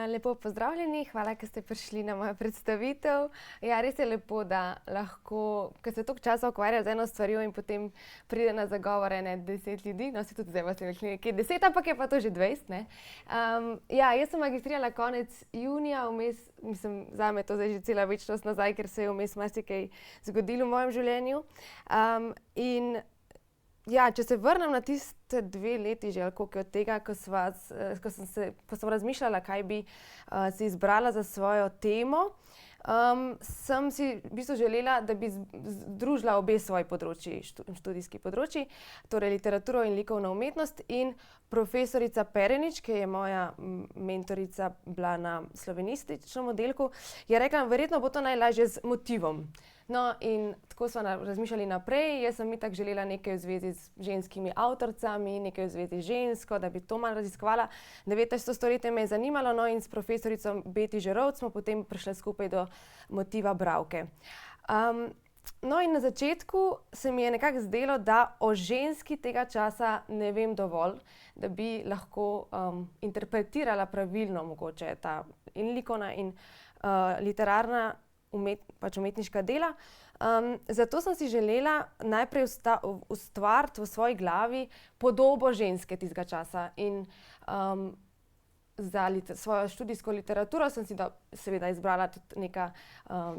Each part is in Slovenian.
Lepo pozdravljeni, hvala, ker ste prišli na mojo predstavitev. Ja, res je lepo, da lahko, ker se toliko časa ukvarja z eno stvarjo in potem pride na zagovor 10 ljudi, no si tudi zdaj vas je nekje 10, ampak je pa to že 20, ne. Ja, jaz sem magistrirala konec junija, vmes, zame je to zdaj že cela večnost nazaj, ker se je vmes marsikaj zgodilo v mojem življenju. Ja, če se vrnem na tiste 2 leti že, ali koliko je od tega, ko sem razmišljala, kaj bi si izbrala za svojo temo, sem si v bistvu želela, da bi združila obe svoji področji, študijski področji, torej literaturo in likovno umetnost, in profesorica Perenič, ki je moja mentorica bila na slovenističnem oddelku, je rekla, verjetno bo to najlažje z motivom. No, in tako sva razmišljali naprej, jaz sem itak želela nekaj v zvezi z ženskimi avtoricami, nekaj v zvezi z žensko, da bi to malo raziskovala. 19. stoletje me je zanimalo, no, in s profesorico Beti Žerovc smo potem prišli skupaj do motiva bralke. No, in na začetku se mi je nekako zdelo, da o ženski tega časa ne vem dovolj, da bi lahko interpretirala pravilno mogoče ta in likovna in literarna umetniška dela. Zato sem si želela najprej ustvariti v svoji glavi podobo ženske tistega časa. In za svojo študijsko literaturo sem si seveda izbrala tudi neka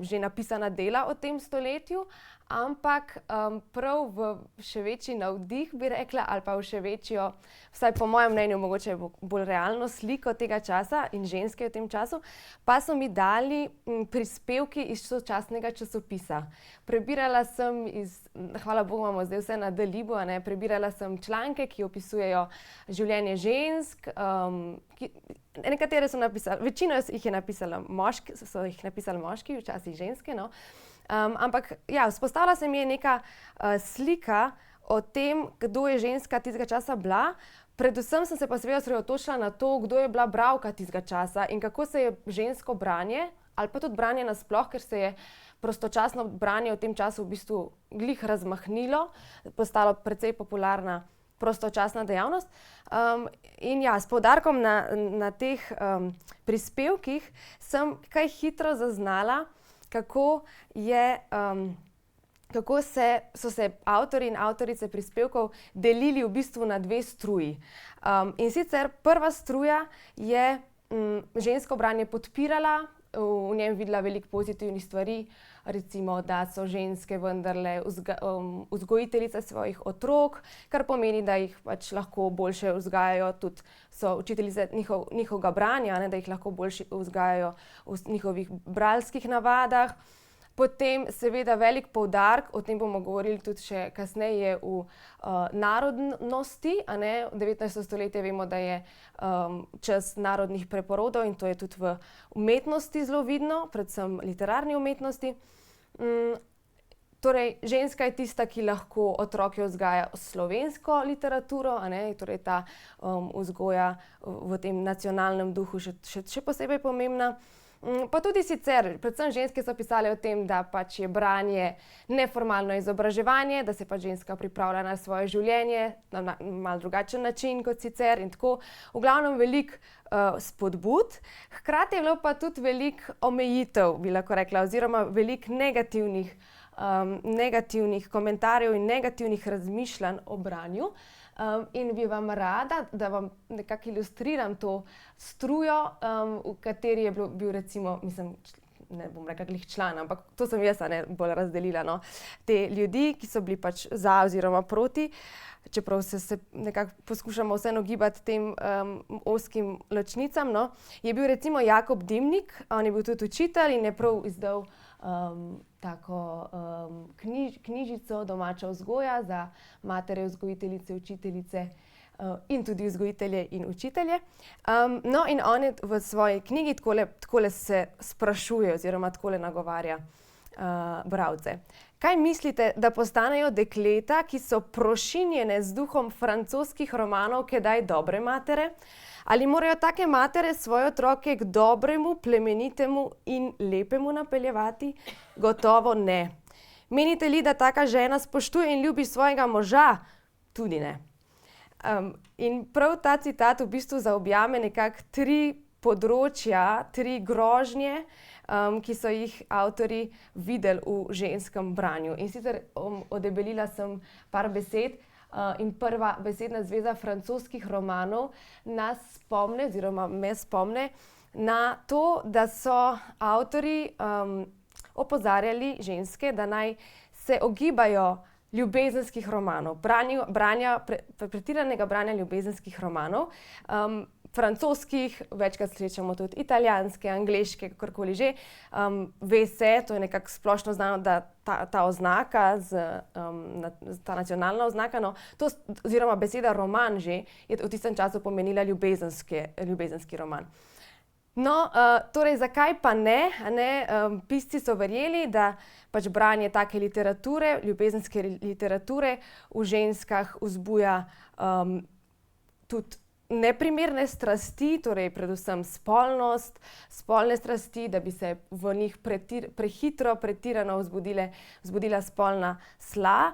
že napisana dela o tem stoletju, ampak prav v še večji navdih, bi rekla, ali pa v še večjo, vsaj po mojem mnenju, mogoče bolj realno sliko tega časa in ženske v tem času, pa so mi dali prispevki iz sočasnega časopisa. Prebirala sem hvala Bogu, imamo zdaj vse na Dalibu, a ne, prebirala sem članke, ki opisujejo življenje žensk, nekatere so večino jih je napisala moški, včasih ženske, no. Ampak ja, vzpostavila se mi je neka slika o tem, kdo je ženska tistega časa bila. Predvsem sem se pa seveda osredotočila na to, kdo je bila bralka tistega časa in kako se je žensko branje, ali pa tudi branje nasploh, ker se je prostočasno branje v tem času v bistvu glih razmahnilo, postalo precej popularna prostočasna dejavnost. In ja, s poudarkom na teh prispevkih sem kaj hitro zaznala, kako so se avtorji in avtorice prispevkov delili v bistvu na 2 struji. In sicer prva struja je žensko branje podpirala, v njem videla veliko pozitivnih stvari, recimo, da so ženske vendarle vzgojiteljice svojih otrok, kar pomeni, da jih pač lahko boljše vzgajajo, tudi so učiteljice njihovega branja, ne, da jih lahko boljše vzgajajo v njihovih bralskih navadah. Potem seveda velik poudarek, o tem bomo govorili tudi še kasneje, v narodnosti, a ne. 19. stoletje vemo, da je čas narodnih preporodov in to je tudi v umetnosti zelo vidno, predvsem literarni umetnosti. Torej, ženska je tista, ki lahko otroke vzgaja slovensko literaturo, a ne, torej ta vzgoja v tem nacionalnem duhu še posebej pomembna. Pa tudi sicer, predvsem ženske so pisale o tem, da pač je branje neformalno izobraževanje, da se pač ženska pripravlja na svoje življenje na malo drugačen način kot sicer in tako. V glavnem veliko spodbud, hkrati je bilo pa tudi veliko omejitev, bi lahko rekla, oziroma veliko negativnih komentarjev in negativnih razmišljanj o branju. In bi vam rada, da vam nekako ilustriram to strujo, v kateri je bil recimo, ne bom rekla glih član, ampak to sem jaz, a ne, bolj razdelila, no, te ljudi, ki so bili pač za oziroma proti, čeprav se nekako poskušamo vseeno gibati tem ozkim ločnicam, no. Je bil recimo Jakob Dimnik, on je bil tudi učitelj in je prav izdal tako knjižico Domača vzgoja za matere, vzgojiteljice, učiteljice in tudi vzgojitelje in učitelje. No, in on je v svoji knjigi takole se sprašuje oziroma takole nagovarja bralce. Kaj mislite, da postanejo dekleta, ki so prošinjene z duhom francoskih romanov, kdaj dobre matere? Ali morajo take matere svoje otroke k dobremu, plemenitemu in lepemu napeljevati? Gotovo ne. Menite li, da taka žena spoštuje in ljubi svojega moža? Tudi ne. In prav ta citat v bistvu zaobjame nekako 3 področja, 3 grožnje, ki so jih avtorji videli v ženskem branju. In sicer odebelila sem par besed. In prva besedna zveza francoskih romanov nas spomne, oziroma me spomne na to, da so avtorji opozarjali ženske, da naj se ogibajo ljubezenskih romanov, pretiranega branja ljubezenskih romanov, francoskih, večkrat srečamo tudi italijanske, angleške, kakorkoli že. Ve se, to je nekako splošno znano, da ta oznaka, ta nacionalna oznaka, oziroma beseda roman že, je v tistem času pomenila ljubezenski roman. No, torej, zakaj pa ne? Pisci so verjeli, da pač branje take literature, ljubezenske literature v ženskah vzbuja tudi neprimerne strasti, torej predvsem spolne strasti, da bi se v njih pretirano vzbudila spolna sla,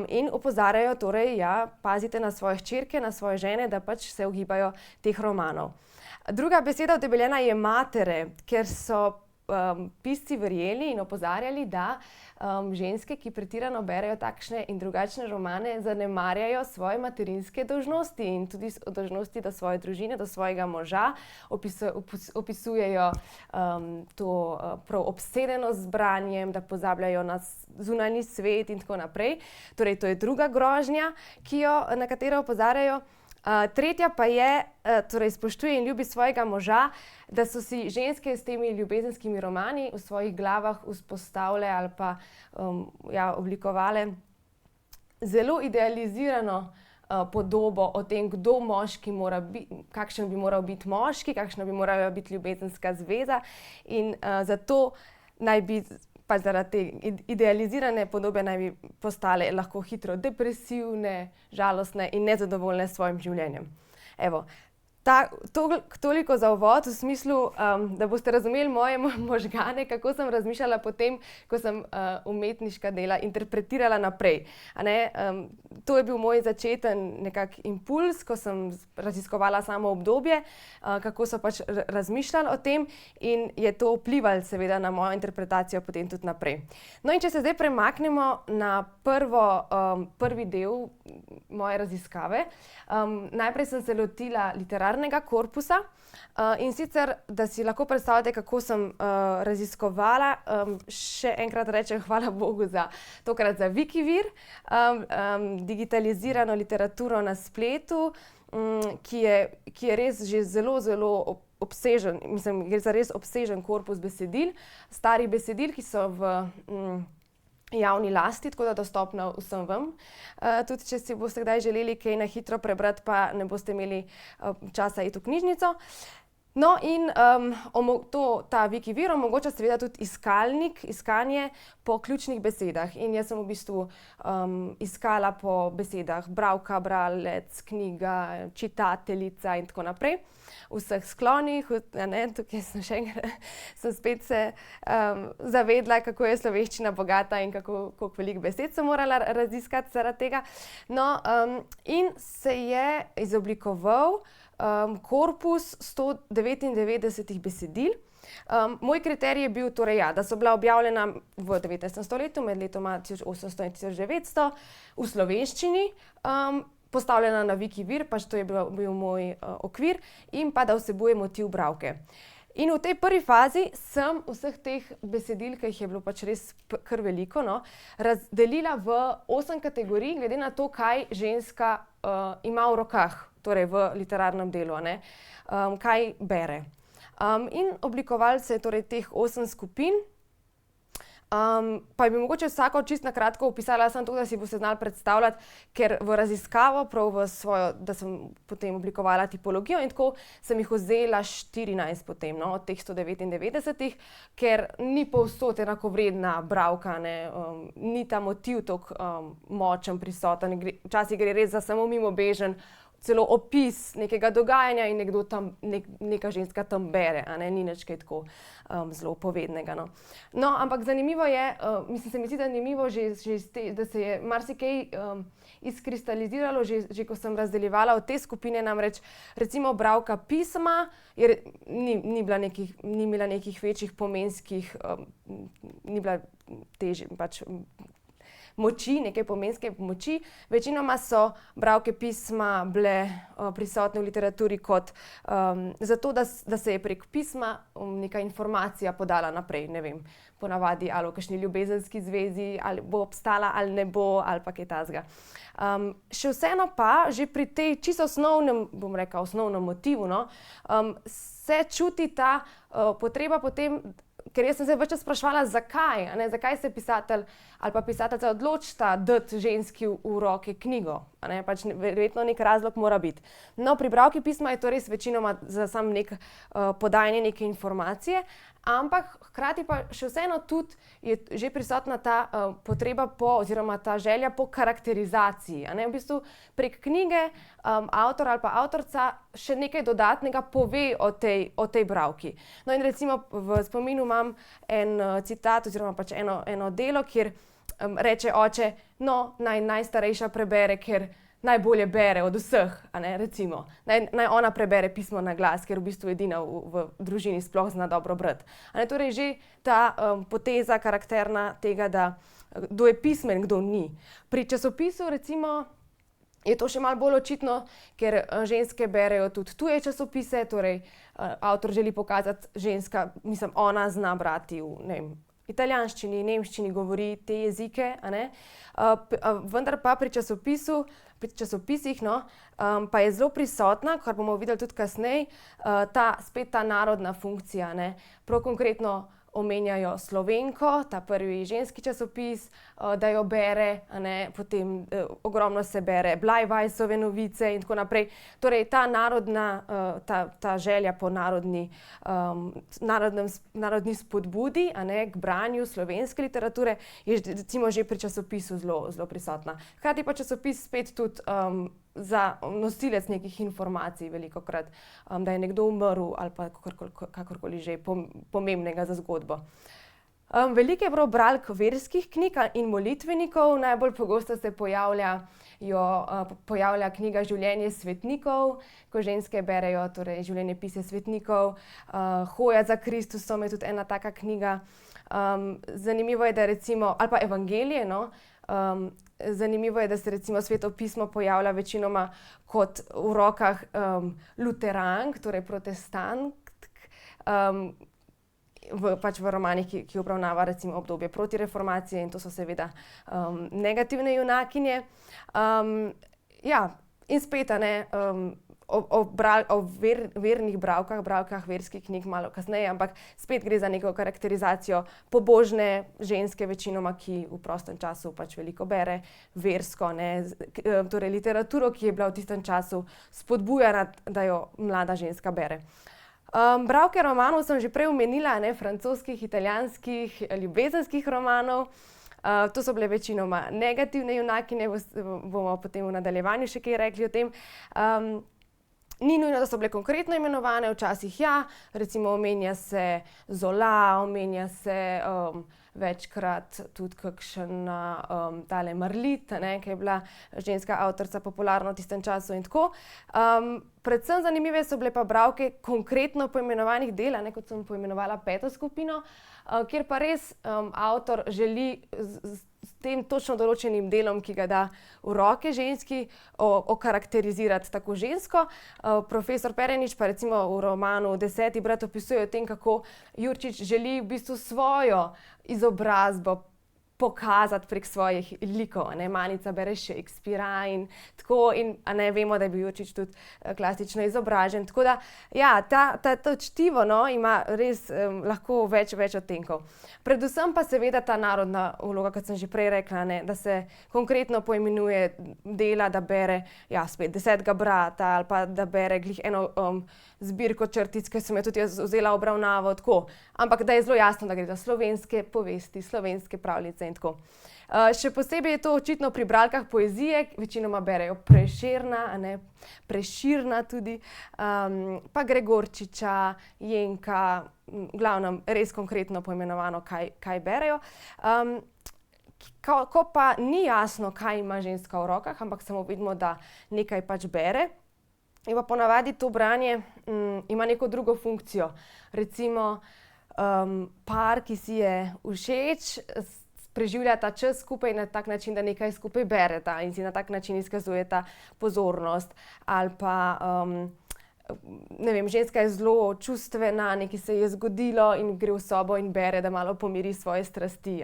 in opozarjajo, torej, pazite na svoje hčerke, na svoje žene, da pač se ogibajo teh romanov. Druga beseda odebeljena je matere, ker so pisci verjeli in opozarjali, da ženske, ki pretirano berejo takšne in drugačne romane, zanemarjajo svoje materinske dolžnosti in tudi dolžnosti do svoje družine, do svojega moža, opisujejo to prav obsedenost z branjem, da pozabljajo na zunanji svet in tako naprej. Torej, to je druga grožnja, na katero opozarjajo. Tretja pa je, torej spoštuje in ljubi svojega moža, da so si ženske s temi ljubezenskimi romani v svojih glavah vzpostavile ali pa oblikovale zelo idealizirano podobo o tem, kdo moški mora biti, kakšen bi moral biti moški, kakšna bi morala biti ljubezenska zveza, in zato naj bi pa zaradi te idealizirane podobe naj bi postale lahko hitro depresivne, žalostne in nezadovoljne s svojim življenjem. Evo, toliko za uvod, v smislu, da boste razumeli moje možgane, kako sem razmišljala potem, ko sem umetniška dela interpretirala naprej. To je bil moj začeten nekak impulz, ko sem raziskovala samo obdobje, kako so pač razmišljali o tem, in je to vplivalo seveda na mojo interpretacijo potem tudi naprej. No, in če se zdaj premaknemo na prvi del moje raziskave. Najprej sem se lotila literarnega korpusa, in sicer, da si lahko predstavljate, kako sem raziskovala. Še enkrat rečem hvala Bogu tokrat za Wikivir, digitalizirano literaturo na spletu, ki je res že zelo, zelo obsežen, mislim, gre za res obsežen korpus besedil, starih besedil, ki so v javni lasti, tako da dostopna vsem vam. Tudi če si boste kdaj želeli kaj na hitro prebrati, pa ne boste imeli časa iti v knjižnico. No, in ta Wikivir omogoča seveda tudi iskanje po ključnih besedah. In jaz sem v bistvu iskala po besedah bralka, bralec, knjiga, čitateljica in tako naprej. V vseh sklonih, tukaj sem spet se zavedla, kako je slovenščina bogata in koliko veliko besed sem morala raziskati zaradi tega. No, in se je izoblikoval korpus 199 besedil. Moj kriterij je bil, torej, da so bila objavljena v 19. stoletju, med letoma 1800 in 1900, v slovenščini, postavljena na Wikivir, pač to je bil moj okvir, in pa da vsebuje motiv bralke. In v tej prvi fazi sem vseh teh besedil, ki jih je bilo pač res kar veliko, razdelila v 8 kategorij, glede na to, kaj ženska ima v rokah, torej v literarnem delu, kaj bere. In oblikovali se je torej teh 8 skupin. Pa bi mogoče vsako čisto na kratko opisala samo to, da si boste znali predstavljati, ker v raziskavo, prav v svojo, da sem potem oblikovala tipologijo, in tako sem jih vzela 14 potem, od teh 199, ker ni povsod enakovredna bralka, ni ta motiv tako močen, prisoten, včasih gre res za samo mimobežen celo opis nekega dogajanja in nekdo tam, neka ženska tam bere, a ne, ni nič kaj tako zelo povednega. No, ampak zanimivo je, mislim, se mi zdi zanimivo že da se je marsikaj izkristaliziralo, že ko sem razdeljevala v te skupine, namreč recimo bralka pisma ni imela nekih večjih pomenskih, ni bila težje, pač moči, neke pomenske moči. Večinoma so bralke pisma bile prisotne v literaturi kot zato, da se je prek pisma neka informacija podala naprej, ne vem, ponavadi ali v kakšni ljubezenski zvezi, ali bo obstala ali ne bo, ali pa kaj takega. Še vseeno pa, že pri tej čisto osnovnem, bom rekla, osnovnem motivu, no, se čuti ta potreba potem, ker jaz sem se ves čas spraševala, zakaj, a ne, zakaj se pisatelj ali pa pisateljica odločita dati ženski v roke knjigo, a ne, pač verjetno neki razlog mora biti. No, pri bralki pisma je to res večinoma za samo neko podajanje neke informacije, ampak hkrati pa še vseeno tudi je že prisotna ta potreba po oziroma ta želja po karakterizaciji, a ne, v bistvu prek knjige avtor ali pa avtorica še nekaj dodatnega pove o tej bralki. No, in recimo v spominu imam en citat oziroma pač eno delo, kjer reče oče, no, naj najstarejša prebere, ker najbolje bere od vseh, a ne, recimo. Naj ona prebere pismo na glas, ker v bistvu edina v družini sploh zna dobro brati. A ne, torej že ta poteza karakterna tega, da kdo je pismen, kdo ni. Pri časopisu recimo je to še malo bolj očitno, ker ženske berejo tudi tuje časopise, torej avtor želi pokazati, ženska, mislim, ona zna brati v, ne vem, italijanščini, nemščini, govori te jezike, a ne. Vendar pa pri časopisih, no, pa je zelo prisotna, kar bomo videli tudi kasneje, spet ta narodna funkcija, ne. Prav konkretno omenjajo Slovenko, ta prvi ženski časopis, da jo bere, a ne, potem ogromno se bere Blajvajsove novice in tako naprej. Torej ta narodna, ta želja po narodni spodbudi, a ne, k branju slovenske literature je recimo že pri časopisu zelo, zelo prisotna. Hkrati pa časopis spet tudi za nosilec nekih informacij velikokrat, da je nekdo umrl ali pa kakorkoli že pomembnega za zgodbo. Veliko je bilo bralk verskih knjig in molitvenikov, najbolj pogosto se pojavlja knjiga Življenje svetnikov, ko ženske berejo torej življenjepise svetnikov, Hoja za Kristusom je tudi ena taka knjiga. Zanimivo je, da recimo, ali pa Evangelije, no, zanimivo je, da se recimo Sveto pismo pojavlja večinoma kot v rokah luterank, torej protestantk, pač v romanih, ki obravnava recimo obdobje protireformacije, in to so seveda negativne junakinje. Ja, in spet, a ne, o vernih bralkah verskih knjig malo kasneje, ampak spet gre za neko karakterizacijo pobožne ženske večinoma, ki v prostem času pač veliko bere versko, ne, torej literaturo, ki je bila v tistem času spodbujana, da jo mlada ženska bere. Bralke romanov sem že prej omenila, ne, francoskih, italijanskih, ljubezenskih romanov. To so bile večinoma negativne junakinje, bomo potem v nadaljevanju še kaj rekli o tem. Ni nujno, da so bile konkretno imenovane, včasih ja, recimo omenja se Zola, omenja se večkrat tudi kakšna tale Marlit, ne, ki je bila ženska avtorica popularna v tistem času in tako. Predvsem zanimive so bile pa bralke konkretno poimenovanih del, ne, kot sem poimenovala peto skupino, kjer pa res avtor želi s tem točno določenim delom, ki ga da v roke ženski, okarakterizirati tako žensko. Profesor Perenič pa recimo v romanu Deseti brat opisuje o tem, kako Jurčič želi v bistvu svojo izobrazbo pokazati prek svojih likov, a ne, Manica bere Shakespearea in tako, in a ne, vemo, da je bil Jurčič tudi klasično izobražen, tako da ja, to čtivo, no, ima res lahko več odtenkov. Predvsem pa seveda ta narodna vloga, kot sem že prej rekla, ne, da se konkretno poimenuje dela, da bere, ja, spet Desetega brata ali pa da bere glih eno zbirko črtic, ki sem jo tudi jaz vzela obravnavo, tako. Ampak da je zelo jasno, da gre za slovenske povesti, slovenske pravljice in tako. Še posebej je to očitno pri bralkah poezije, večinoma berejo Prešerna, Preširna tudi, pa Gregorčiča, Jenka, v glavnem res konkretno poimenovano, kaj berejo. Ko pa ni jasno, kaj ima ženska v rokah, ampak samo vidimo, da nekaj pač bere, in pa ponavadi to branje ima neko drugo funkcijo. Recimo par, ki si je všeč, preživljata čas skupaj na tak način, da nekaj skupaj bereta in si na tak način izkazujeta pozornost. Ali pa, ne vem, ženska je zelo čustvena, nekaj se je zgodilo in gre v sobo in bere, da malo pomiri svoje strasti,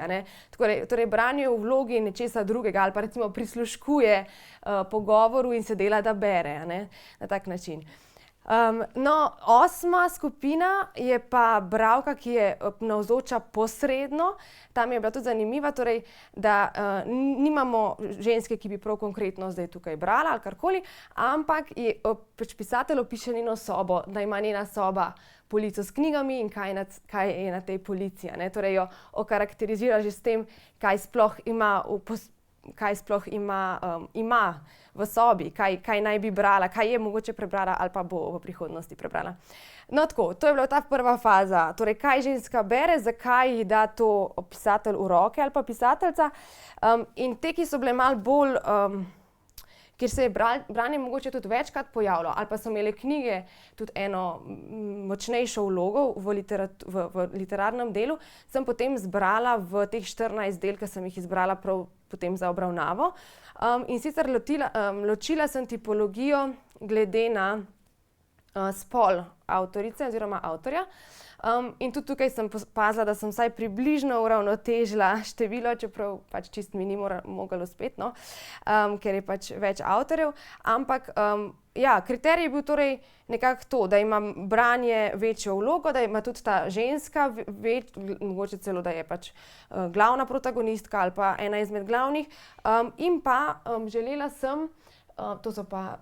Torej branje v vlogi nečesa drugega ali pa recimo prisluškuje pogovoru in se dela, da bere, na tak način. No, 8. skupina je pa bralka, ki je navzoča posredno. Tam je bila tudi zanimiva, torej, da nimamo ženske, ki bi prav konkretno zdaj tukaj brala ali karkoli, ampak pač pisatelj opiše njeno sobo, da ima njena soba polico s knjigami in kaj je na tej polici, Torej jo okarakterizira že s tem, kaj sploh ima v sobi, kaj naj bi brala, kaj je mogoče prebrala ali pa bo v prihodnosti prebrala. No, tako, to je bila ta prva faza. Torej, kaj ženska bere, zakaj ji da to pisatelj v roke ali pa pisateljica. In te, ki so bile malo bolj, kjer se je branje mogoče tudi večkrat pojavilo, ali pa so imele knjige tudi eno močnejšo vlogo v literarnem delu, sem potem zbrala v teh 14 del, ki sem jih izbrala prav potem za obravnavo. In sicer ločila sem tipologijo glede na spol avtorice oziroma avtorja. In tudi tukaj sem pazila, da sem vsaj približno uravnotežila število, čeprav pač čisto mi ni moglo uspeti, ker je pač več avtorjev. Ampak kriterij je bil torej nekako to, da ima branje večjo vlogo, da ima tudi ta ženska, mogoče celo, da je pač glavna protagonistka ali pa ena izmed glavnih. In pa želela sem, to so pa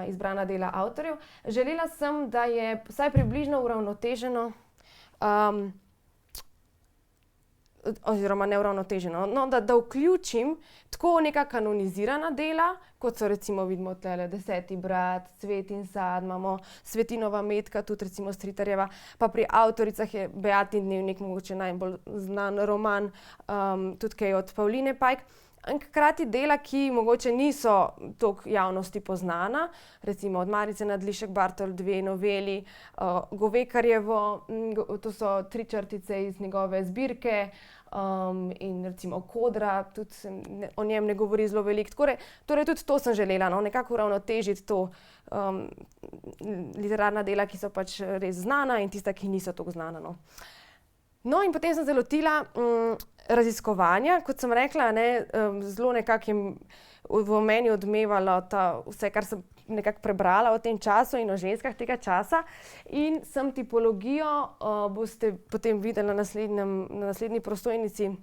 izbrana dela avtorjev, želela sem, da je vsaj približno uravnoteženo, oziroma neuravnoteženo, da vključim tako neka kanonizirana dela, kot so recimo vidimo tulele Deseti brat, Cvet in sad, imamo Svetinova Metka, tudi recimo Stritarjeva, pa pri avtoricah je Beatin dnevnik, mogoče najbolj znan roman, tudi kaj od Pavline Pajk. Hkrati dela, ki mogoče niso toliko javnosti poznana, recimo od Marice Nadlišek Bartol 2 noveli, Govekarjevo, to so 3 črtice iz njegove zbirke, in recimo Kodra, tudi se o njem ne govori zelo veliko. Torej tudi to sem želela, nekako uravnotežiti to literarna dela, ki so pač res znana in tista, ki niso toliko znana, No, in potem sem se lotila raziskovanja, kot sem rekla, zelo nekako je v meni odmevalo vse, kar sem nekako prebrala v tem času in o ženskah tega časa. In sem tipologijo, boste potem videli na naslednji prosojnici,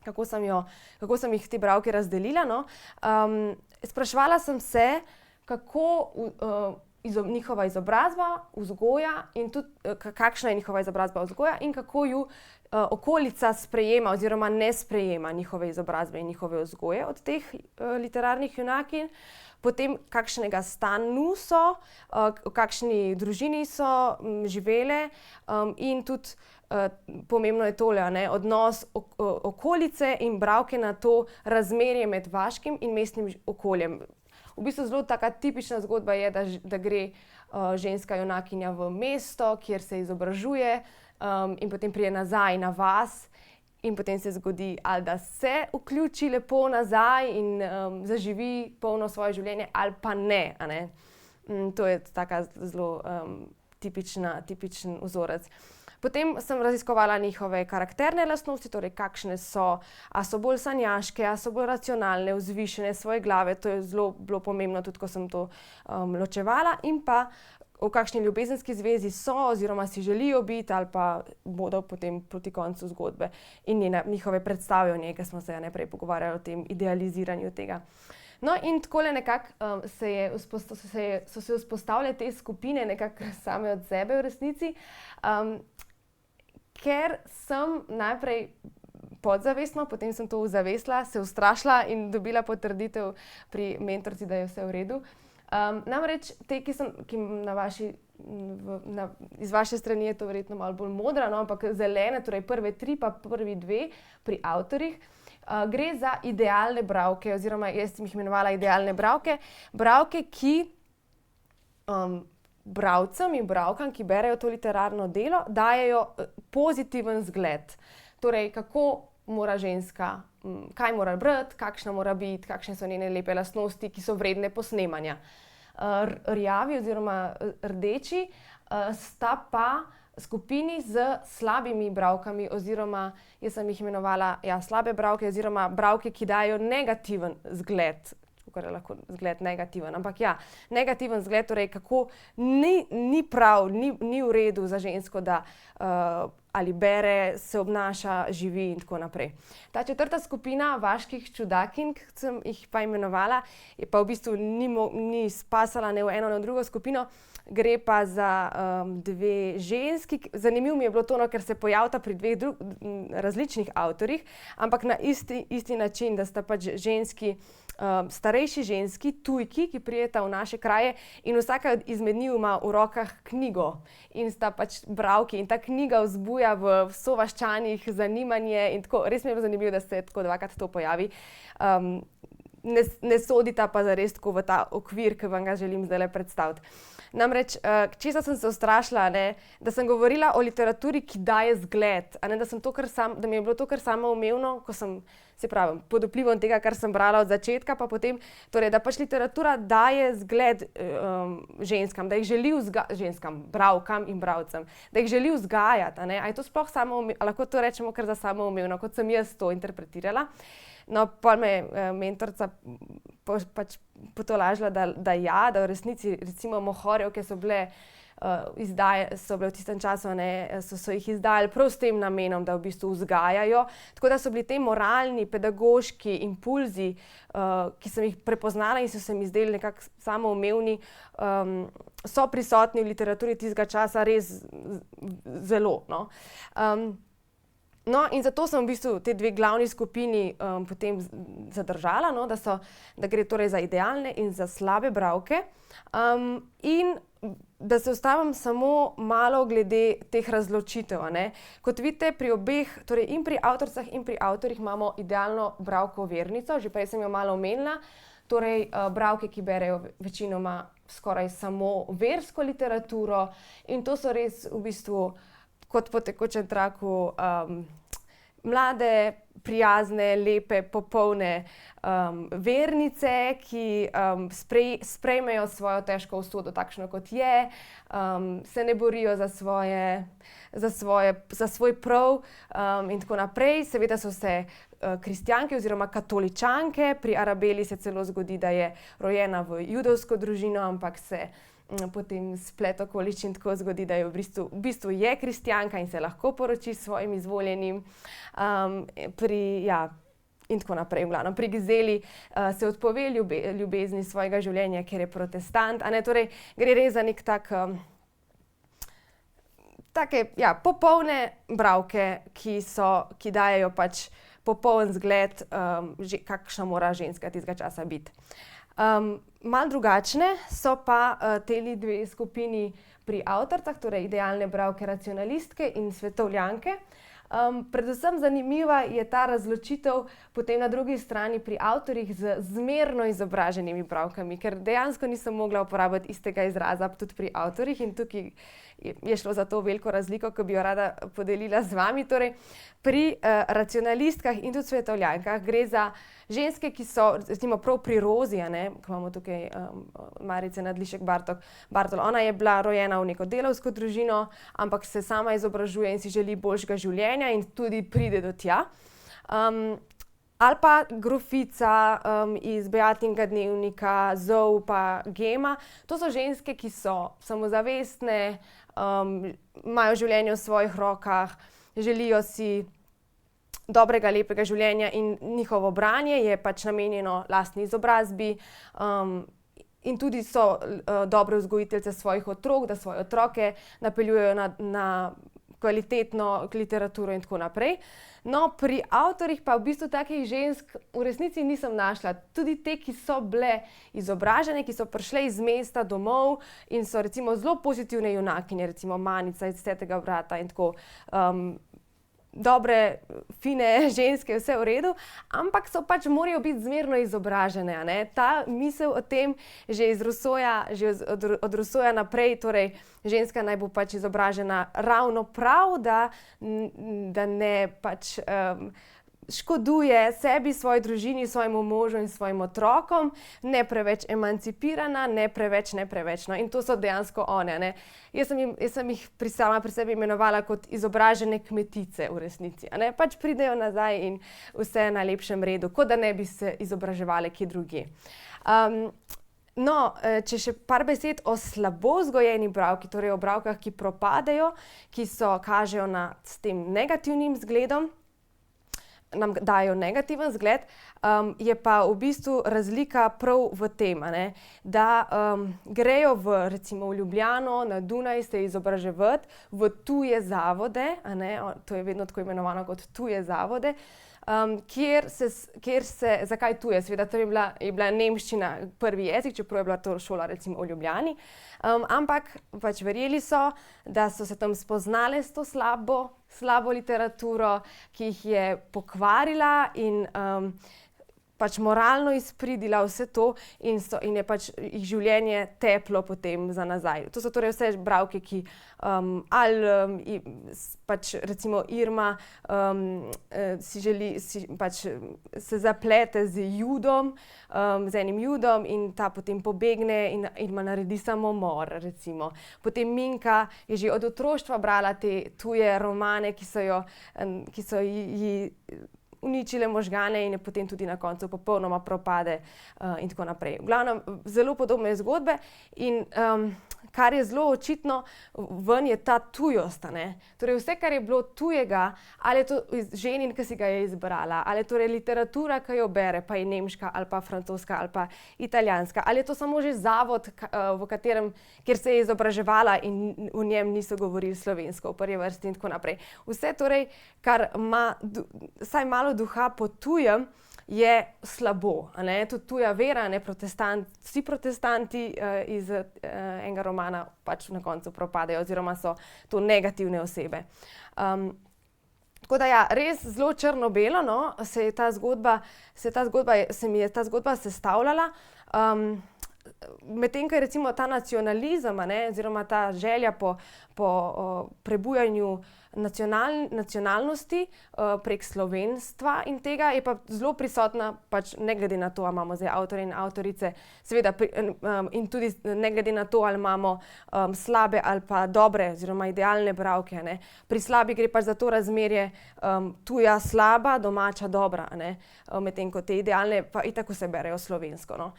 kako sem jih te bralke razdelila, Spraševala sem se, kako njihova izobrazba, vzgoja in tudi kakšna je njihova izobrazba, vzgoja in kako ju okolica sprejema oziroma ne sprejema njihove izobrazbe in njihove vzgoje od teh literarnih junakinj. Potem kakšnega stanu so, v kakšni družini so živele, in tudi pomembno je tole, odnos okolice in bralke na to razmerje med vaškim in mestnim okoljem. V bistvu zelo taka tipična zgodba je, da gre ženska junakinja v mesto, kjer se izobražuje, in potem pride nazaj na vas in potem se zgodi, ali da se vključi lepo nazaj in zaživi polno svoje življenje ali pa ne, To je taka zelo tipičen vzorec. Potem sem raziskovala njihove karakterne lastnosti, torej kakšne so, a so bolj sanjaške, a so bolj racionalne, vzvišene svoje glave, to je zelo bilo pomembno, tudi ko sem to ločevala, in pa v kakšni ljubezenski zvezi so oziroma si želijo biti ali pa bodo potem proti koncu zgodbe in njihove predstave o njej, ker smo se najprej pogovarjali o tem idealiziranju tega. No, in takole nekako so se vzpostavile te skupine nekako same od sebe v resnici, ker sem najprej podzavestno, potem sem to uzavestila, se ustrašila in dobila potrditev pri mentorici, da je vse v redu. Namreč te, ki iz vaše strani je to verjetno malo bolj modra, no, ampak zelene, torej prve 3 pa prvi 2 pri avtorjih, gre za idealne bralke, oziroma jaz sem jih imenovala idealne bralke. Bralke, ki bralcem in bralkam, ki berejo to literarno delo, dajejo pozitiven zgled. Torej, kako mora ženska, kaj mora brati, kakšna mora biti, kakšne so njene lepe lastnosti, ki so vredne posnemanja. Rjavi oziroma rdeči sta pa skupini z slabimi bralkami, oziroma jaz sem jih imenovala slabe bralke, oziroma bralke, ki dajo negativen zgled, kar je lahko zgled negativen, ampak negativen zgled, torej kako ni prav, ni v redu za žensko, da ali bere, se obnaša, živi in tako naprej. Ta 4. skupina vaških čudakinj, ki sem jih pa imenovala, je pa v bistvu ni spasala ne v eno, ne v drugo skupino, gre pa za 2 ženski. Zanimivo mi je bilo to, ker se pojavita pri 2 različnih avtorjih, ampak na isti način, da sta pač ženski, starejši ženski, tujki, ki prideta v naše kraje in vsaka izmed njiju ima v rokah knjigo in sta pač bralki in ta knjiga vzbuja v sovaščanih zanimanje in tako, res mi je bilo zanimivo, da se tako 2-krat to pojavi. Ne sodita pa zares tako v ta okvir, ki vam ga želim zdajle predstaviti. Namreč, česa sem se ustrašila, da sem govorila o literaturi, ki daje zgled, da mi je bilo to kar samoumevno, ko sem, se pravi, pod vplivom tega, kar sem brala od začetka, pa potem, torej, da pač literatura daje zgled ženskam, da jih želi ženskam, bralkam in bralcem, da jih želi vzgajati, a je to sploh lahko to rečemo kar za samoumevno, kot sem jaz to interpretirala. No, pol me je mentorica pač potolažila, da v resnici recimo mohorjevke so bile v tistem času, so jih izdajali prav s tem namenom, da v bistvu vzgajajo. Tako da so bili ti moralni, pedagoški impulzi, ki sem jih prepoznala in so se mi zdeli nekako samoumevni, so prisotni v literaturi tistega časa res zelo, no. No, in zato sem v bistvu te 2 glavni skupini potem zadržala, no, da gre torej za idealne in za slabe bralke. In da se ustavim samo malo glede teh razločitev, Kot vidite, pri obeh, torej in pri avtoricah in pri avtorjih imamo idealno bralko vernico, že prej sem jo malo omenila, torej bralke, ki berejo večinoma skoraj samo versko literaturo in to so res v bistvu kot po tekočem traku mlade, prijazne, lepe, popolne vernice, ki sprejmejo svojo težko usodo takšno, kot je, se ne borijo za svoj prav in tako naprej. Seveda so se kristjanke oziroma katoličanke, pri Arabeli se celo zgodi, da je rojena v judovsko družino, ampak se potem splet okoliščin tako zgodi, da je v bistvu je kristjanka in se lahko poroči s svojim izvoljenim. In tako naprej. Pri Gizeli se odpove ljubezni svojega življenja, ker je protestant. Torej, gre res za nek take popolne bralke, ki dajejo pač popoln zgled, kakšna mora ženska tistega časa biti. Malo drugačne so pa teli 2 skupini pri avtoricah, torej idealne bralke, racionalistke in svetovljanke. Predvsem zanimiva je ta razločitev potem na drugi strani pri avtorjih z zmerno izobraženimi bralkami, ker dejansko nisem mogla uporabiti istega izraza tudi pri avtorjih in tukaj je šlo za to veliko razliko, ki bi jo rada podelila z vami. Torej, pri racionalistkah in tudi svetovljankah gre za ženske, ki so, recimo prav pri Rozi, ko imamo tukaj Marice Nadlišek Bartol, ona je bila rojena v neko delavsko družino, ampak se sama izobražuje in si želi boljšega življenja in tudi pride do tja. Ali pa Grofica iz Beatinega dnevnika, Zov pa Gema. To so ženske, ki so samozavestne, imajo življenje v svojih rokah, želijo si dobrega, lepega življenja in njihovo branje je pač namenjeno lastni izobrazbi, in tudi so dobre vzgojiteljice svojih otrok, da svoje otroke napeljujejo na kvalitetno literaturo in tako naprej. No, pri avtorjih pa v bistvu takih žensk v resnici nisem našla. Tudi te, ki so bile izobražene, ki so prišle iz mesta domov in so recimo zelo pozitivne junakinje, recimo Manica iz Svetega brata in tako, dobre, fine ženske, vse v redu, ampak so pač morajo biti zmerno izobražene, a ne. Ta misel o tem že iz Rousseauja, od Rousseauja naprej, torej ženska naj bo pač izobražena ravno prav, da ne pač škoduje sebi, svoji družini, svojemu možu in svojim otrokom, ne preveč emancipirana, ne preveč, no. In to so dejansko one, ne. Jaz sem jih sama pri sebi imenovala kot izobražene kmetice v resnici, a ne. Pač pridejo nazaj in vse je na lepšem redu, kot da ne bi se izobraževale kje drugje. No, če še par besed o slabo vzgojeni bralki, torej o bralkah, ki propadejo, ki kažejo s tem negativnim zgledom, nam dajo negativen zgled, je pa v bistvu razlika prav v tem, a ne, da grejo recimo v Ljubljano, na Dunaj se izobraževat v tuje zavode, a ne, to je vedno tako imenovano kot tuje zavode, kjer se, zakaj tuje? Seveda, to je bila nemščina prvi jezik, čeprav je bila to šola recimo v Ljubljani, ampak pač verjeli so, da so se tam spoznale s to slabo literaturo, ki jih je pokvarila in pač moralno izpridila vse to in je pač jih življenje teplo potem za nazaj. To so torej vse bralke, ki pač recimo Irma se zaplete z enim Judom in ta potem pobegne in Irma naredi samomor, recimo. Potem Minka je že od otroštva brala te tuje romane, ki so ji uničile možgane in je potem tudi na koncu popolnoma propade, in tako naprej. V glavnem, zelo podobne zgodbe in kar je zelo očitno ven, je ta tujost, a ne. Torej vse, kar je bilo tujega, ali je to ženin, ki si ga je izbrala, ali je torej literatura, ki jo bere, pa je nemška ali pa francoska ali pa italijanska, ali je to samo že zavod, kjer se je izobraževala in v njem niso govorili slovensko v prvi vrsti in tako naprej. Vse torej, kar ima vsaj malo duha po tujem, je slabo, a ne, tudi tuja vera, ne, vsi protestanti iz enega romana pač na koncu propadejo oziroma so to negativne osebe. Tako da ja, res zelo črno-belo, no, se mi je ta zgodba sestavljala, medtem ko je recimo ta nacionalizem, a ne, oziroma ta želja po prebujanju nacionalnosti prek slovenstva in tega je pa zelo prisotna, pač ne glede na to, ali imamo zdaj avtorje in avtorice, seveda in tudi ne glede na to, ali imamo slabe ali pa dobre oziroma idealne bralke, a ne. Pri slabi gre pač za to razmerje tuja slaba, domača dobra, a ne, medtem ko te idealne pa itak vse berejo slovensko, no.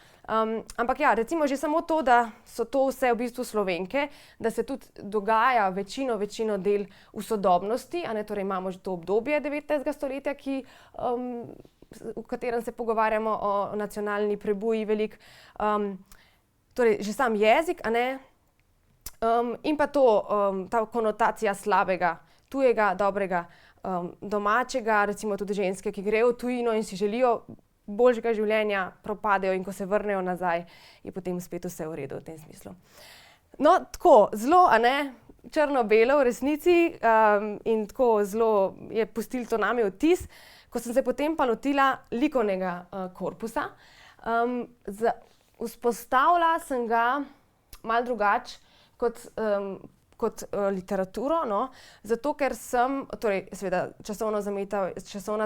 Ampak ja, recimo že samo to, da so to vse v bistvu Slovenke, da se tudi dogaja večino del v sodobnosti, a ne, torej imamo že to obdobje 19. stoletja, v katerem se pogovarjamo o nacionalni prebuji veliko, torej že sam jezik, a ne, in pa ta konotacija slabega, tujega, dobrega, domačega, recimo tudi ženske, ki grejo v tujino in si želijo boljšega življenja, propadejo in ko se vrnejo nazaj, je potem spet vse v redu v tem smislu. No, tako, zelo, a ne, črno-belo v resnici, in tako zelo je pustilo to name vtis, ko sem se potem pa lotila likovnega korpusa. Vzpostavila sem ga malo drugače kot literaturo, no, zato ker torej seveda časovna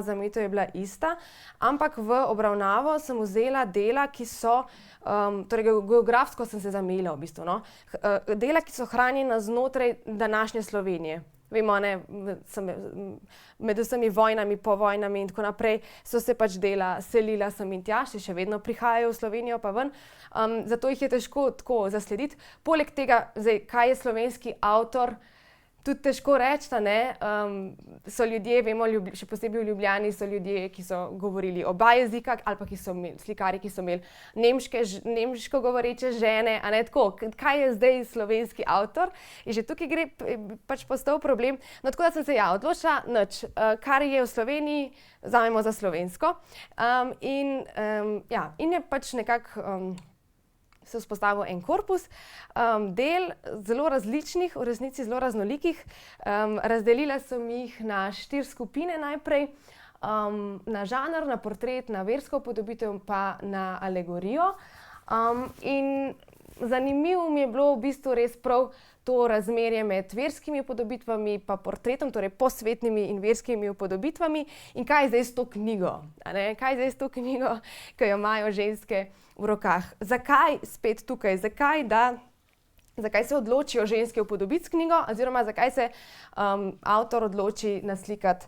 zamejitev je bila ista, ampak v obravnavo sem vzela dela, ki so, torej geografsko sem se zamejila v bistvu, no, dela, ki so hranjena znotraj današnje Slovenije. Vemo, a ne, med vsemi vojnami, po vojnami in tako naprej so se pač dela selila sem in tja, še vedno prihajajo v Slovenijo pa ven, zato jih je težko tako zaslediti. Poleg tega, zdaj, kaj je slovenski avtor, tudi težko reči, so ljudje, vemo, še posebej v Ljubljani so ljudje, ki so govorili oba jezika, ali pa ki so imeli slikarji, ki so imeli nemško govoreče žene, a ne tako, kaj je zdaj slovenski avtor, in že tukaj gre pač postal problem. No, tako da sem se odločila, kar je v Sloveniji, vzamemo za slovensko. In je pač nekako se vzpostavil en korpus del, zelo različnih, v resnici zelo raznolikih. Razdelila sem jih na 4 skupine najprej, na žanr, na portret, na versko upodobitev pa na alegorijo. In zanimivo mi je bilo v bistvu res prav to razmerje med verskimi upodobitvami pa portretom, torej posvetnimi in verskimi upodobitvami, in kaj je zdaj s to knjigo, kaj je zdaj s to knjigo, ki jo imajo ženske v rokah. Zakaj spet tukaj, zakaj se odločijo ženske upodobiti s knjigo, oziroma zakaj se avtor odloči naslikati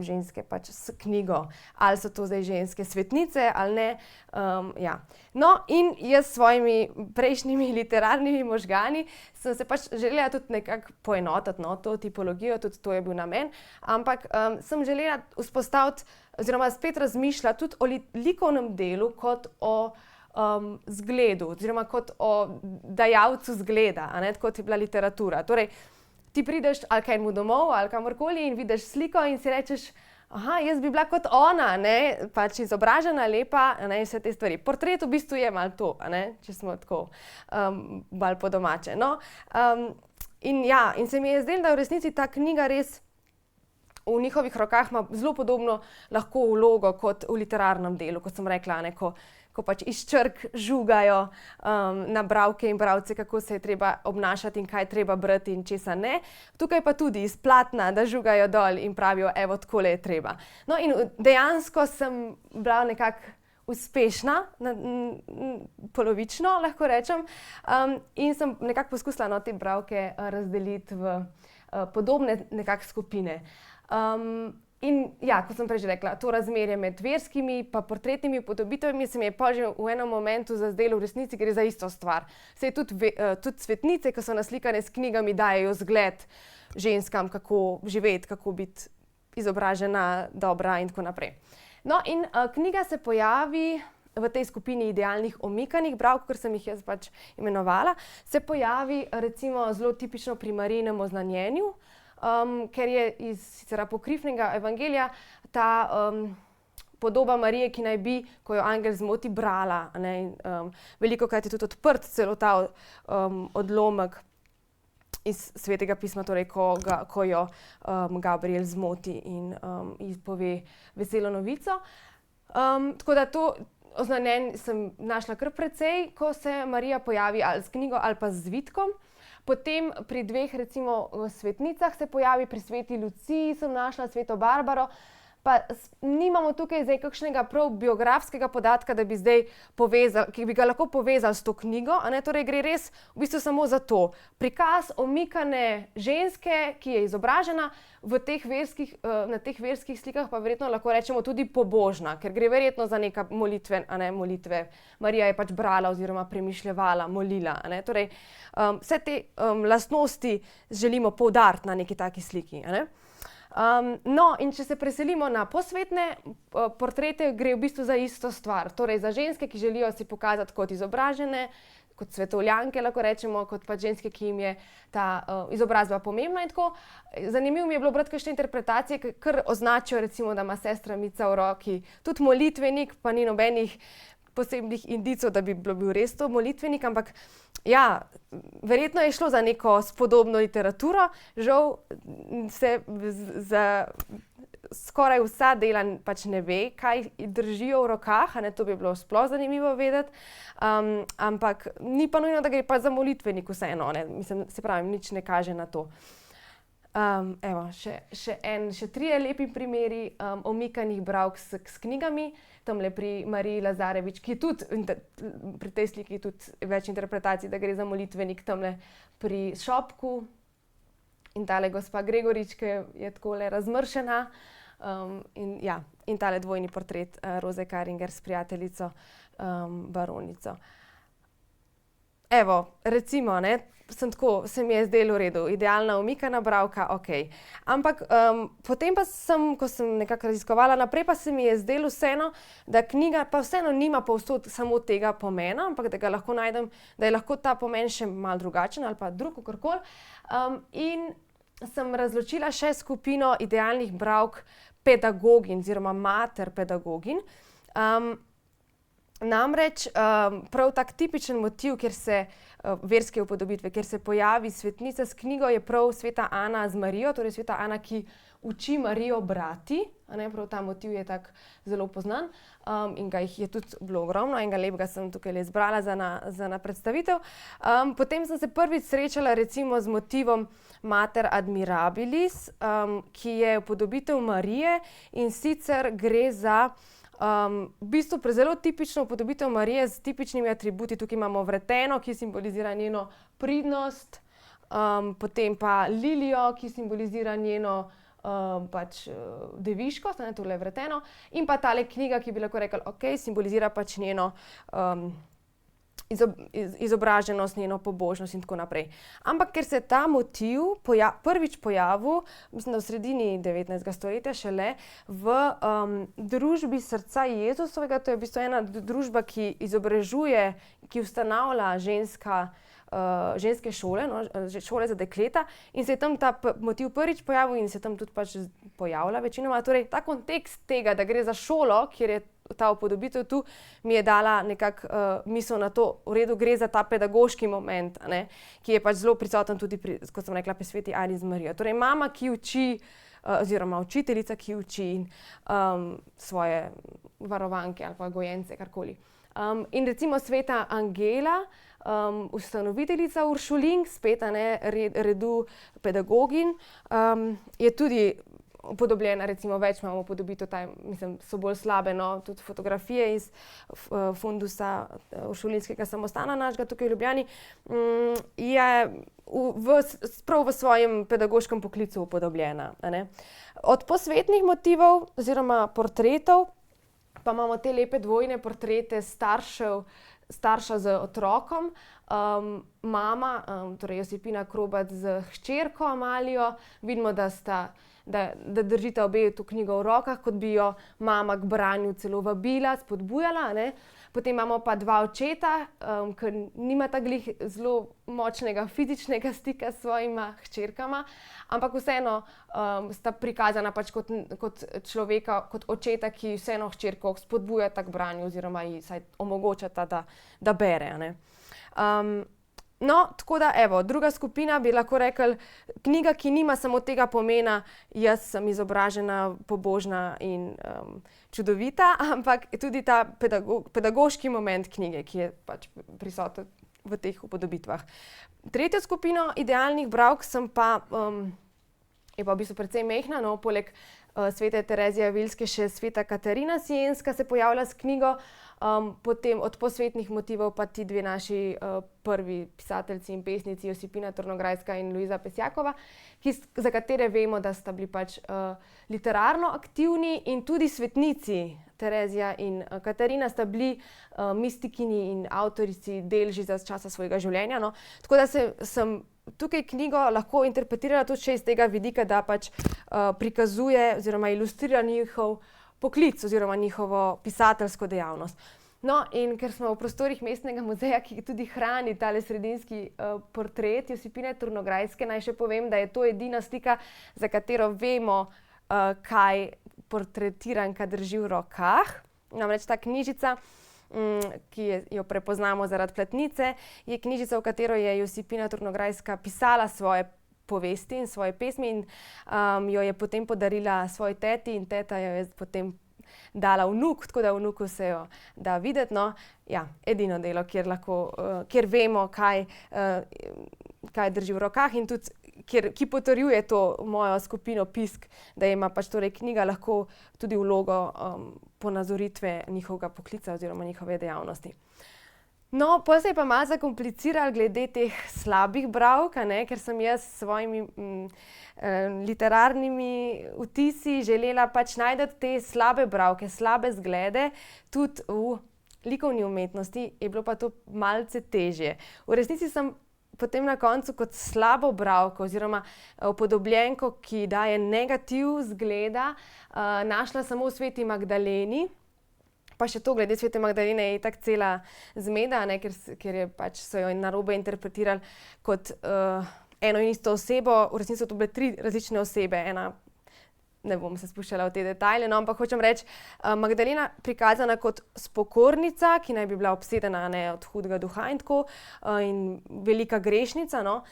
ženske pač s knjigo. Ali so to zdaj ženske svetnice ali ne. No, in jaz s svojimi prejšnjimi literarnimi možgani sem se pač želela tudi nekako poenotiti, to tipologijo, tudi to je bil namen, ampak sem želela vzpostaviti oziroma spet razmišljati tudi o likovnem delu kot o zgledu oziroma kot o dajalcu zgleda, kot je bila literatura. Torej, ti prideš ali k enemu domov ali kamorkoli in vidiš sliko in si rečeš, jaz bi bila kot ona, pač izobražena, lepa, vse te stvari. Portret v bistvu je malo to, če smo tako bolj po domače. No, in se mi je zdelo, da v resnici ta knjiga res v njihovih rokah ima zelo podobno lahko vlogo kot v literarnem delu, kot sem rekla, ko pač iz črk žugajo na bralke in bralce, kako se je treba obnašati in kaj je treba brati in česa ne. Tukaj pa tudi iz platna, da žugajo dol in pravijo, evo, takole je treba. No, in dejansko sem bila nekako uspešna, polovično, lahko rečem, in sem nekako poskusila te bralke razdeliti v podobne nekako skupine. In kot sem prej že rekla, to razmerje med verskimi pa portretnimi upodobitvami se mi je pa že v enem momentu zazdelo, v resnici gre za isto stvar. Saj tudi svetnice, ki so naslikane s knjigami, dajejo zgled ženskam, kako živeti, kako biti izobražena, dobra in tako naprej. No, in knjiga se pojavi v tej skupini idealnih omikanih bralk, kot sem jih jaz pač imenovala, se pojavi recimo zelo tipično pri Marijinem oznanjenju, ker je iz sicer apokrifnega evangelija ta podoba Marije, ki naj bi, ko jo angel zmoti, brala. Velikokrat je tudi odprt celo ta odlomek iz Svetega pisma, torej ko jo Gabriel zmoti in izpove veselo novico. Tako da to oznanjenje sem našla kar precej, ko se Marija pojavi ali s knjigo ali pa z zvitkom. Potem pri 2 recimo svetnicah se pojavi, pri sveti Luciji sem našla, sveto Barbaro, pa nimamo tukaj zdaj kakšnega prav biografskega podatka, da bi zdaj povezali, ki bi ga lahko povezali s to knjigo, torej gre res v bistvu samo za to. Prikaz omikane ženske, ki je izobražena, na teh verskih slikah pa verjetno lahko rečemo tudi pobožna, ker gre verjetno za neka molitve. Marija je pač brala oziroma premišljevala, molila. Torej, vse te lastnosti želimo poudariti na neki taki sliki. No, in če se preselimo na posvetne portrete, gre v bistvu za isto stvar. Torej, za ženske, ki želijo si pokazati kot izobražene, kot svetovljanke, lahko rečemo, kot pa ženske, ki jim je ta izobrazba pomembna in tako. Zanimivo mi je bilo brati kakšne interpretacije, ki kar označijo, recimo, da ima sestra Mica v roki tudi molitvenik, pa ni nobenih posebnih indicov, da bi bil res to molitvenik, ampak verjetno je šlo za neko spodobno literaturo. Žal se za skoraj vsa dela pač ne ve, kaj držijo v rokah, to bi bilo sploh zanimivo vedeti, ampak ni pa nujno, da gre pa za molitvenik vseeno, mislim, se pravi, nič ne kaže na to. Evo, še 3 lepi primeri omikanih bralk s knjigami. Tamle pri Mariji Lazarevič, ki je tudi, pri tej sliki tudi več interpretacij, da gre za molitvenik, tamle pri Šopku in tale gospa Gregorič, ki je takole razmršena, in tale dvojni portret Roze Karinger s prijateljico baronico. evo, recimo, ne, se mi je zdelo v redu, idealna umikana bralka, ok. Ampak potem pa ko sem nekako raziskovala naprej, pa se mi je zdelo vseeno, da knjiga pa vseeno nima povsod samo tega pomena, ampak da ga lahko najdem, da je lahko ta pomen še malo drugačen ali pa drug, kakorkoli. In sem razločila še skupino idealnih bralk pedagogin oziroma mater pedagogin. Namreč prav tak tipičen motiv, kjer se verske upodobitve, kjer se pojavi svetnica s knjigo, je prav sveta Ana z Marijo, torej sveta Ana, ki uči Marijo brati, a ne, prav ta motiv je tak zelo poznan, in ga jih je tudi bilo ogromno, enega lepega sem tukaj izbrala za na predstavitev. Potem sem se prvič srečala recimo z motivom Mater admirabilis, ki je upodobitev Marije, in sicer gre za v bistvu zelo tipično upodobitev Marije s tipičnimi atributi. Tukaj imamo vreteno, ki simbolizira njeno pridnost, potem pa lilijo, ki simbolizira njeno deviškost, tole je vreteno, in pa tale knjiga, ki bi lahko rekli, ok, simbolizira pač njeno izobraženost, njeno pobožnost in tako naprej. Ampak ker se je ta motiv prvič pojavil, mislim, da v sredini 19. stoletja šele, v družbi srca Jezusovega, to je v bistvu ena družba, ki izobražuje, ki ustanavlja ženske šole, šole za dekleta, in se je tam ta motiv prvič pojavil in se tam tudi pač pojavlja večinoma. Torej, ta kontekst tega, da gre za šolo, kjer je ta upodobitev tu, mi je dala nekako misel na to, v redu, gre za ta pedagoški moment, a ne, ki je pač zelo prisoten tudi pri, kot sem rekla, pri sveti Ani z Marijo. Torej, mama, ki uči, oziroma učiteljica, ki uči svoje varovanke ali pa gojence, karkoli. In recimo sveta Angela, ustanoviteljica Uršulink, spet, a ne, redu pedagogin, je tudi upodobljena, recimo več imamo upodobitev, mislim, so bolj slabe, no, tudi fotografije iz fundusa Uršulinskega samostana našega tukaj v Ljubljani, je prav v svojem pedagoškem poklicu upodobljena, a ne. Od posvetnih motivov oziroma portretov pa imamo te lepe dvojne portrete starša z otrokom, mama, torej Josipina Krobat z hčerko Amalijo, vidimo, da držita obe to knjigo v rokah, kot bi jo mama k branju celo vabila, spodbujala, ne. Potem imamo pa dva očeta, ki nimata glih zelo močnega fizičnega stika s svojima hčerkama, ampak vseeno sta prikazana pač kot človeka, kot očeta, ki vseeno hčerko spodbujata k branju oziroma ji vsaj omogočata, da bere, a ne. No, tako da, evo, druga skupina bi lahko rekli, knjiga, ki nima samo tega pomena, jaz sem izobražena, pobožna in čudovita, ampak tudi ta pedagoški moment knjige, ki je pač prisoten v teh upodobitvah. Tretjo skupino idealnih bralk je pa v bistvu precej majhna, no, poleg svete Terezije Avilske še sveta Katarina Sienska se pojavlja s knjigo, potem od posvetnih motivov pa ti dve naši prvi pisateljci in pesnici, Josipina Tornograjska in Lujza Pesjakova, za katere vemo, da sta bili pač literarno aktivni, in tudi svetnici Terezija in Katarina sta bili mistikini in avtorici del že za časa svojega življenja, no. Tako da sem tukaj knjigo lahko interpretirala tudi še iz tega vidika, da pač prikazuje oziroma ilustrira njihov poklic oziroma njihovo pisateljsko dejavnost. No, in ker smo v prostorih Mestnega muzeja, ki tudi hrani tale sredinski portret Josipine Tornograjske, naj še povem, da je to edina slika, za katero vemo, kaj portretiranka drži v rokah. Namreč ta knjižica, ki jo prepoznamo zaradi platnice, je knjižica, v katero je Josipina Tornograjska pisala svoje povesti in svoje pesmi in jo je potem podarila svoji teti in teta jo je potem dala vnuku, tako da vnuku se jo da videti, no. Ja, edino delo, kjer vemo, kaj drži v rokah in tudi, ki potrjuje to mojo skupino Pisk, da ima pač torej knjiga lahko tudi vlogo ponazoritve njihovega poklica oziroma njihove dejavnosti. No, pol se je pa malo zakompliciralo glede teh slabih bralk, a ne, ker sem jaz s svojimi literarnimi vtisi želela pač najti te slabe bralke, slabe zglede tudi v likovni umetnosti je bilo pa to malce težje. V resnici sem potem na koncu kot slabo bralko oziroma upodobljenko, ki daje negativ zgleda, našla samo v Sveti Magdaleni. Pa še to, glede Svete Magdalene je itak cela zmeda, ne, ker je pač so jo narobe interpretirali kot eno in isto osebo. V resnici so to bile 3 različne osebe. Ne bom se spuščala v te detajle, no, ampak hočem reči, Magdalena prikazana kot spokornica, ki naj bi bila obsedena, ne, od hudega duha in tako, in velika grešnica, no,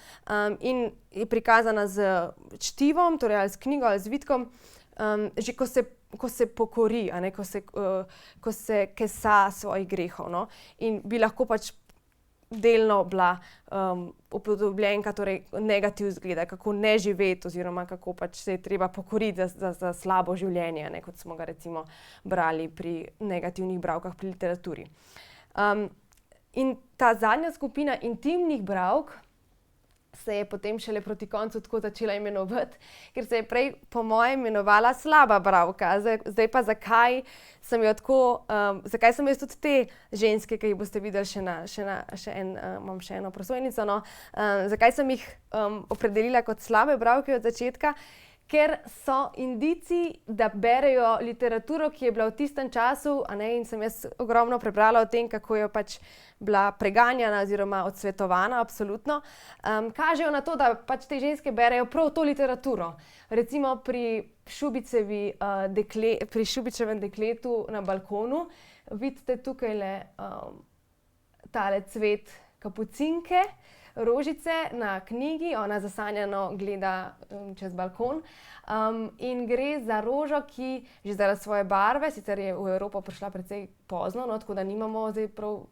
in je prikazana z čtivom, torej ali s knjigo ali z vitkom, že ko se pokori, a ne, ko se kesa svojih grehov, no, in bi lahko pač delno bila upodobljenka, torej negativ zgleda, kako ne živeti oziroma kako pač se je treba pokoriti za slabo življenje, ne, kot smo ga recimo brali pri negativnih bralkah pri literaturi. In ta zadnja skupina intimnih bralk se je potem šele proti koncu tako začela imenovati, ker se je prej po mojem imenovala slaba bralka. Zdaj pa zakaj sem jo tako, zakaj sem jaz tudi te ženske, ki jih boste videli imam še eno prosojnico, no, zakaj sem jih opredelila kot slabe bralke od začetka, ker so indici, da berejo literaturo, ki je bila v tistem času, a ne, in sem jaz ogromno prebrala o tem, kako je pač bila preganjana oziroma odsvetovana, absolutno, kažejo na to, da pač te ženske berejo prav to literaturo. Recimo pri Šubičevem dekletu na balkonu vidite tukajle tale cvet kapucinke, rožice na knjigi, ona zasanjano gleda čez balkon, in gre za rožo, ki že zaradi svoje barve, sicer je v Evropo prišla precej pozno, no, tako da nimamo zdaj prav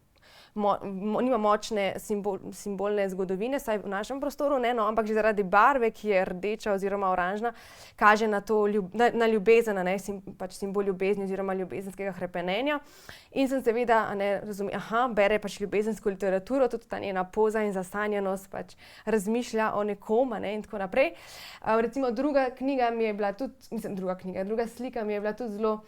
nima močne simbolne zgodovine, vsaj v našem prostoru, ne, no, ampak že zaradi barve, ki je rdeča oziroma oranžna, kaže na to, na ljubezen, ne, pač simbol ljubezni oziroma ljubezenskega hrepenenja. In sem seveda, bere pač ljubezensko literaturo, tudi ta njena poza in zasanjanost pač razmišlja o nekom, ne, in tako naprej. Recimo druga slika mi je bila tudi zelo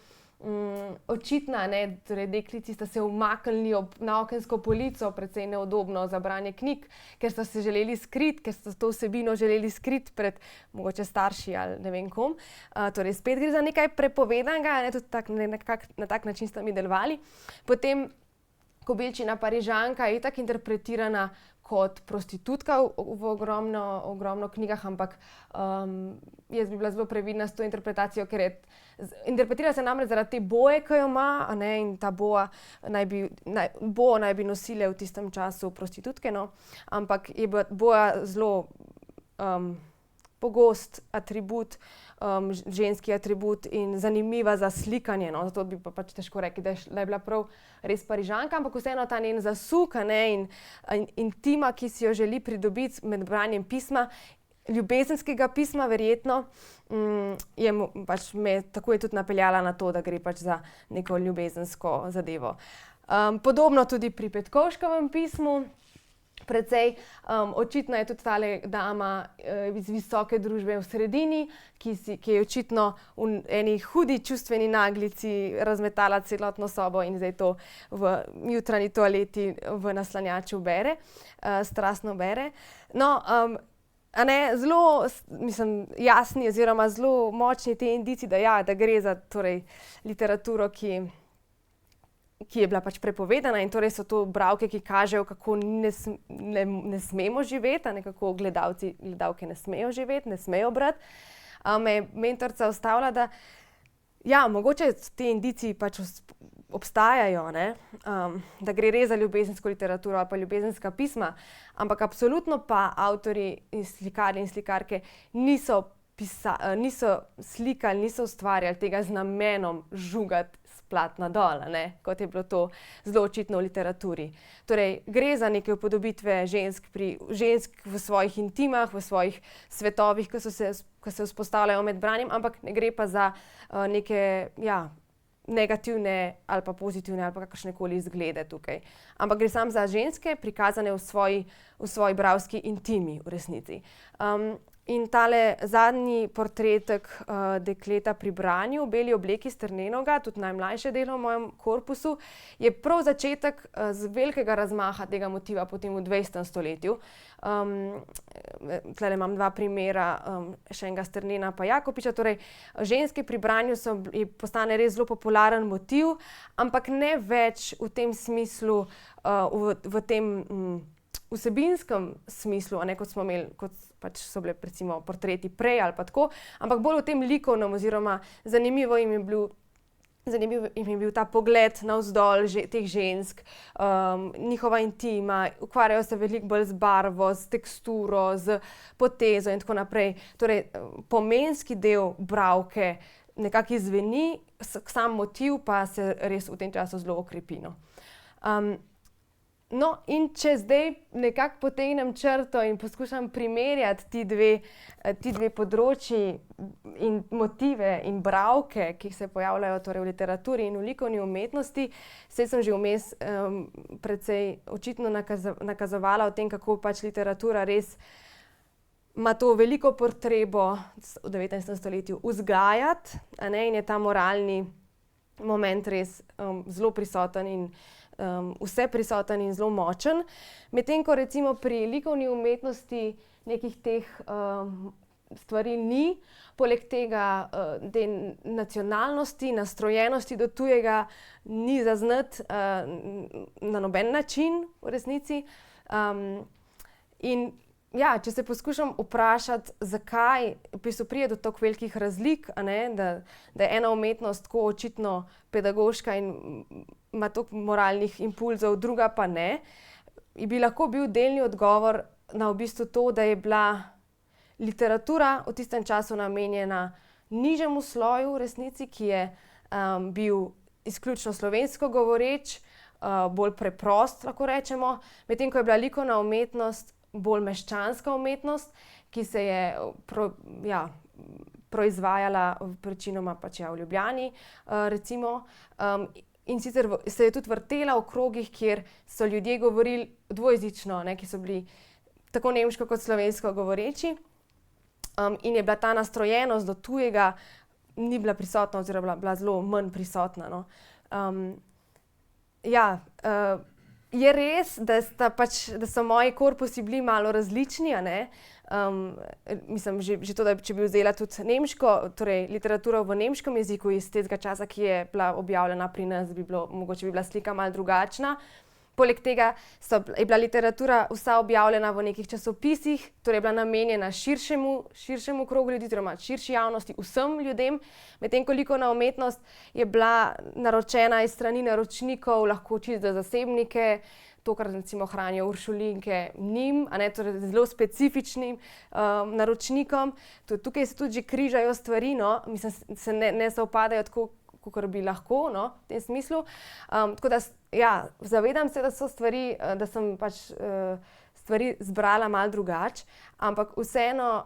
očitna, ne, torej deklici sta se umaknili na okensko polico, precej neudobno za branje knjig, ker sta se želeli skriti, ker sta to vsebino želeli skriti pred mogoče starši ali ne vem kom. Torej spet gre za nekaj prepovedanega, ne, tudi na tak način sta mi delovali. Potem Kobilčina Parižanka je itak interpretirana kot prostitutka v ogromno knjigah, ampak jaz bi bila zelo previdna s to interpretacijo, ker je interpretira se namreč zaradi te boje, ki jo ima, a ne, in ta bojo naj bi nosile v tistem času prostitutke, no, ampak je boja zelo pogost atribut, ženski atribut in zanimiva za slikanje, no, zato bi pa pač težko rekli, da je bila prav res Parižanka, ampak vseeno ta njen zasuk, a ne, in intima, ki si jo želi pridobiti med branjem pisma, ljubezenskega pisma verjetno, pač tako je tudi napeljala na to, da gre pač za neko ljubezensko zadevo. Podobno tudi pri Petkovškovem pismu, precej očitna je tudi tale dama iz visoke družbe v sredini, ki je očitno v eni hudi čustveni naglici razmetala celotno sobo in zdaj to v jutranji toaleti v naslanjaču bere, strastno bere. No, a ne, zelo, jasni oziroma zelo močni ti indici, da gre za torej literatura, ki je bila pač prepovedana, in torej so to bralke, ki kažejo, kako ne smemo živeti, kako gledalke ne smejo živeti, ne smejo brati. Me je mentorica ustavila, da mogoče ti indici pač obstajajo, ne, da gre res za ljubezensko literaturo ali pa ljubezenska pisma, ampak absolutno pa avtorji in slikarji in slikarke niso slikali, niso ustvarjali tega z namenom žugati s platna dol, ne, kot je bilo to zelo očitno v literaturi. Torej, gre za neke upodobitve žensk v svojih intimah, v svojih svetovih, ki se vzpostavljajo med branjem, ampak ne gre pa za neke, negativne ali pa pozitivne ali pa kakršnekoli izglede tukaj. Ampak gre samo za ženske, prikazane v svoji bralski intimi v resnici. In tale zadnji portretek dekleta pri branju v beli obleki strnenega, tudi najmlajše delo v mojem korpusu, je prav začetek z velikega razmaha tega motiva potem v 20. stoletju. Tule imam dva primera, še enega Strnena pa Jakopiča. Torej, ženske pri branju postane res zelo popularen motiv, ampak ne več v tem smislu, v tem vsebinskem smislu, kot smo imeli, kot pač so bile recimo portreti prej ali pa tako, ampak bolj v tem likovnem oziroma zanimiv jim je bil ta pogled navzdol teh žensk, njihova intima, ukvarjajo se veliko bolj z barvo, s teksturo, z potezo in tako naprej. Torej, pomenski del bralke nekako izzveni, sam motiv pa se res v tem času zelo okrepi, no. No, in če zdaj nekako potegnem črto in poskušam primerjati ti dve področji in motive in bralke, ki se pojavljajo torej v literaturi in v likovni umetnosti, saj sem že vmes precej očitno nakazovala o tem, kako pač literatura res ima to veliko potrebo v 19. stoletju vzgajati, in je ta moralni moment res zelo prisoten in vse prisoten in zelo močen. Medtem ko recimo pri likovni umetnosti nekih teh stvari ni, poleg tega te nacionalnosti, nastrojenosti do tujega ni zaznati na noben način v resnici. In ja, če se poskušam vprašati, zakaj v bistvu pride do tako velikih razlik, da je ena umetnost tako očitno pedagoška in ima toliko moralnih impulzov, druga pa ne, bi lahko bil delni odgovor na v bistvu to, da je bila literatura v tistem času namenjena nižjemu sloju v resnici, ki je bil izključno slovensko govoreč, bolj preprost, lahko rečemo, medtem ko je bila likovna umetnost bolj meščanska umetnost, ki se je proizvajala večinoma pač v Ljubljani, recimo. In sicer se je tudi vrtela v krogih, kjer so ljudje govorili dvojezično, ki so bili tako nemško kot slovensko govoreči. In je bila ta nastrojenost do tujega ni bila prisotna oziroma bila zelo manj prisotna, no. Je res, da so moji korpusi bili malo različni, mislim, že to, da če bi vzela tudi nemško, torej literaturo v nemškem jeziku iz tistega časa, ki je bila objavljena pri nas, mogoče bi bila slika malo drugačna. Poleg tega je bila literatura vsa objavljena v nekih časopisih, torej je bila namenjena širšemu krogu ljudi, oziroma širši javnosti, vsem ljudem, medtem ko likovna umetnost je bila naročena iz strani naročnikov, lahko čisto za zasebnike, to, kar recimo hranijo uršulinke njim, torej zelo specifičnim naročnikom. Tukaj se tudi že križajo stvari, no, mislim, se ne sovpadajo tako, kakor bi lahko, no, v tem smislu. Tako da, ja, zavedam se, da so stvari, da sem pač stvari zbrala malo drugače, ampak vseeno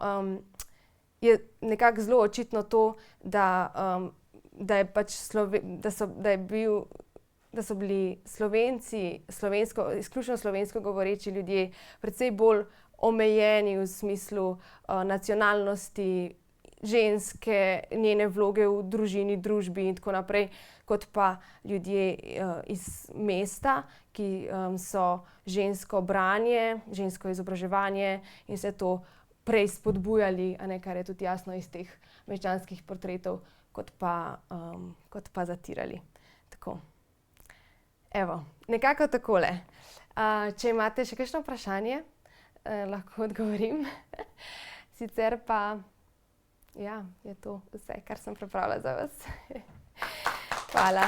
je nekako zelo očitno to, da je pač da so bili Slovenci, izključno slovensko govoreči ljudje precej bolj omejeni v smislu nacionalnosti, ženske, njene vloge v družini, družbi in tako naprej, kot pa ljudje iz mesta, ki so žensko branje, žensko izobraževanje in vse to prej spodbujali, kar je tudi jasno iz teh meščanskih portretov, kot pa zatirali. Tako. Evo, nekako takole. Če imate še kakšno vprašanje, lahko odgovorim. Sicer pa ja, je to vse, kar sem pripravila za vas. Hvala.